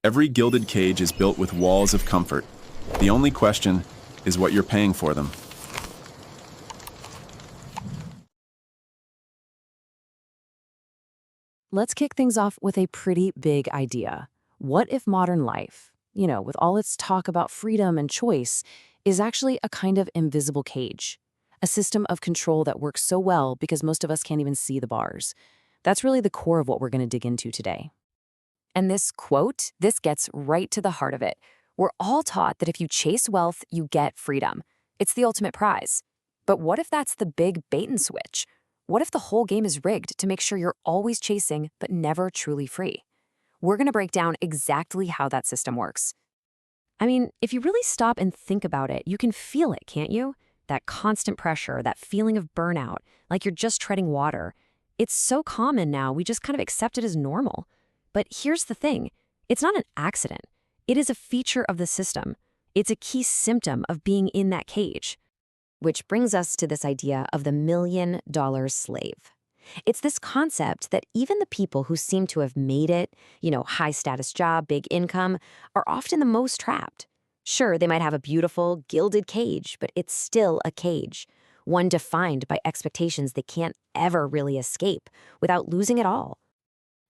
Every gilded cage is built with walls of comfort. The only question is what you're paying for them. Let's kick things off with a pretty big idea. What if modern life, with all its talk about freedom and choice, is actually a kind of invisible cage? A system of control that works so well because most of us can't even see the bars. That's really the core of what we're going to dig into today. And this quote, this gets right to the heart of it. We're all taught that if you chase wealth, you get freedom. It's the ultimate prize. But what if that's the big bait and switch? What if the whole game is rigged to make sure you're always chasing but never truly free? We're going to break down exactly how that system works. I mean, if you really stop and think about it, you can feel it, can't you? That constant pressure, that feeling of burnout, like you're just treading water. It's so common now, we just kind of accept it as normal. But here's the thing, it's not an accident. It is a feature of the system. It's a key symptom of being in that cage. Which brings us to this idea of the $1 million slave. It's this concept that even the people who seem to have made it, high status job, big income, are often the most trapped. Sure, they might have a beautiful, gilded cage, but it's still a cage. One defined by expectations they can't ever really escape without losing it all.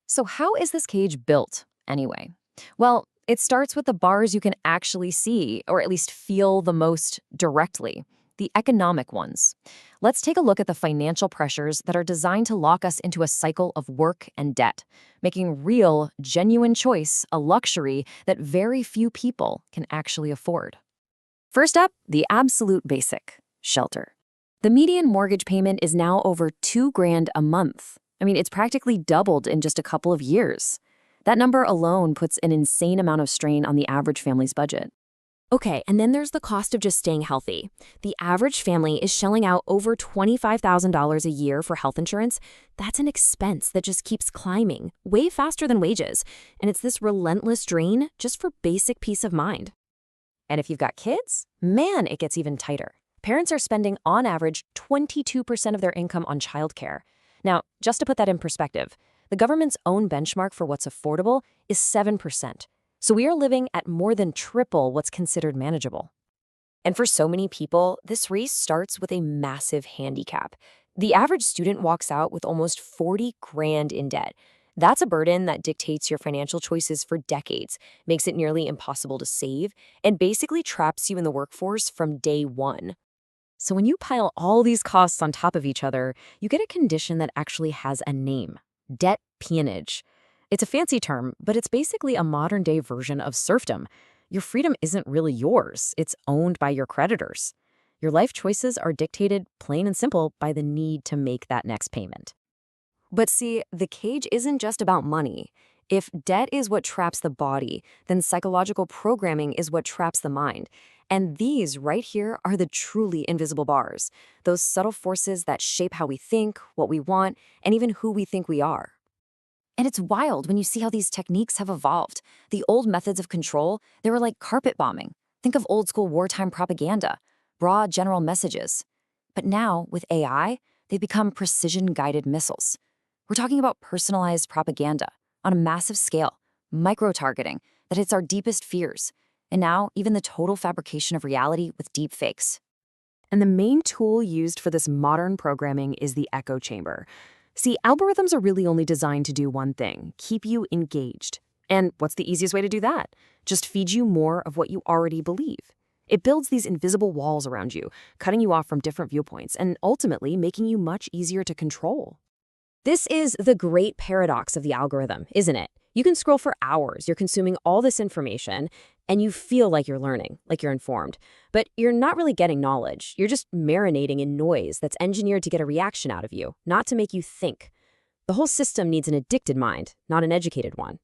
So how is this cage built, anyway? Well, it starts with the bars you can actually see, or at least feel the most directly. The economic ones. Let's take a look at the financial pressures that are designed to lock us into a cycle of work and debt, making real, genuine choice a luxury that very few people can actually afford. First up, the absolute basic, shelter. The median mortgage payment is now over $2,000 a month. I mean, it's practically doubled in just a couple of years. That number alone puts an insane amount of strain on the average family's budget. Okay, and then there's the cost of just staying healthy. The average family is shelling out over $25,000 a year for health insurance. That's an expense that just keeps climbing, way faster than wages. And it's this relentless drain just for basic peace of mind. And if you've got kids, man, it gets even tighter. Parents are spending, on average, 22% of their income on childcare. Now, just to put that in perspective, the government's own benchmark for what's affordable is 7%. So we are living at more than triple what's considered manageable. And for so many people, this race starts with a massive handicap. The average student walks out with almost $40,000 in debt. That's a burden that dictates your financial choices for decades, makes it nearly impossible to save, and basically traps you in the workforce from day one. So when you pile all these costs on top of each other, you get a condition that actually has a name: debt peonage. It's a fancy term, but it's basically a modern-day version of serfdom. Your freedom isn't really yours. It's owned by your creditors. Your life choices are dictated, plain and simple, by the need to make that next payment. But see, the cage isn't just about money. If debt is what traps the body, then psychological programming is what traps the mind. And these right here are the truly invisible bars, those subtle forces that shape how we think, what we want, and even who we think we are. And it's wild when you see how these techniques have evolved. The old methods of control, they were like carpet bombing. Think of old school wartime propaganda, broad general messages. But now, with AI, they've become precision-guided missiles. We're talking about personalized propaganda on a massive scale, micro-targeting that hits our deepest fears, and now even the total fabrication of reality with deep fakes. And the main tool used for this modern programming is the echo chamber. See, algorithms are really only designed to do one thing: keep you engaged. And what's the easiest way to do that? Just feed you more of what you already believe. It builds these invisible walls around you, cutting you off from different viewpoints, and ultimately making you much easier to control. This is the great paradox of the algorithm, isn't it? You can scroll for hours, you're consuming all this information, and you feel like you're learning, like you're informed. But you're not really getting knowledge. You're just marinating in noise that's engineered to get a reaction out of you, not to make you think. The whole system needs an addicted mind, not an educated one.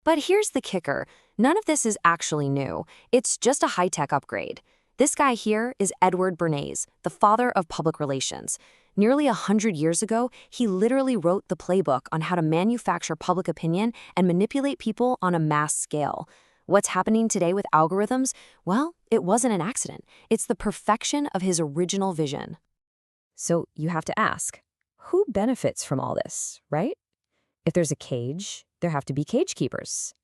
But here's the kicker. None of this is actually new. It's just a high-tech upgrade. This guy here is Edward Bernays, the father of public relations. Nearly 100 years ago, he literally wrote the playbook on how to manufacture public opinion and manipulate people on a mass scale. What's happening today with algorithms? Well, it wasn't an accident. It's the perfection of his original vision. So you have to ask, who benefits from all this, right? If there's a cage, there have to be cage keepers.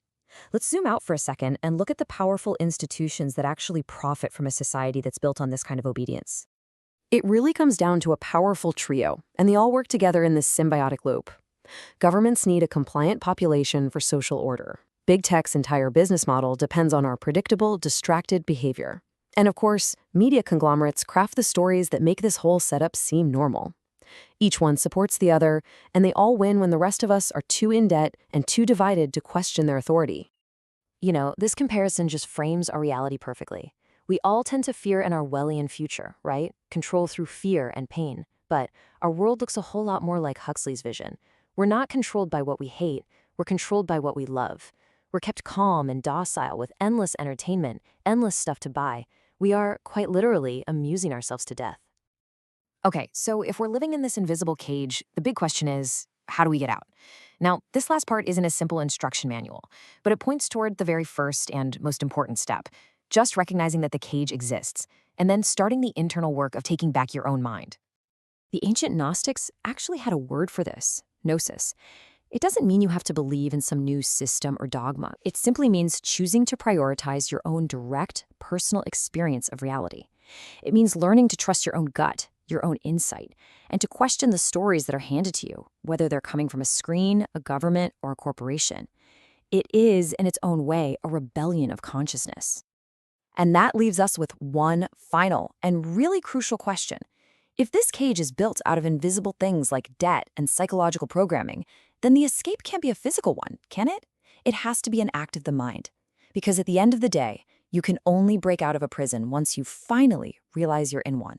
Let's zoom out for a second and look at the powerful institutions that actually profit from a society that's built on this kind of obedience. It really comes down to a powerful trio, and they all work together in this symbiotic loop. Governments need a compliant population for social order. Big Tech's entire business model depends on our predictable, distracted behavior. And of course, media conglomerates craft the stories that make this whole setup seem normal. Each one supports the other, and they all win when the rest of us are too in debt and too divided to question their authority. This comparison just frames our reality perfectly. We all tend to fear an Orwellian future, right? Control through fear and pain. But our world looks a whole lot more like Huxley's vision. We're not controlled by what we hate, we're controlled by what we love. We're kept calm and docile with endless entertainment, endless stuff to buy. We are, quite literally, amusing ourselves to death. Okay, so if we're living in this invisible cage, the big question is, how do we get out? Now, this last part isn't a simple instruction manual, but it points toward the very first and most important step, just recognizing that the cage exists, and then starting the internal work of taking back your own mind. The ancient Gnostics actually had a word for this, gnosis. It doesn't mean you have to believe in some new system or dogma. It simply means choosing to prioritize your own direct, personal experience of reality. It means learning to trust your own gut, your own insight, and to question the stories that are handed to you, whether they're coming from a screen, a government, or a corporation. It is, in its own way, a rebellion of consciousness. And that leaves us with one final and really crucial question. If this cage is built out of invisible things like debt and psychological programming, then the escape can't be a physical one, can it? It has to be an act of the mind. Because at the end of the day, you can only break out of a prison once you finally realize you're in one.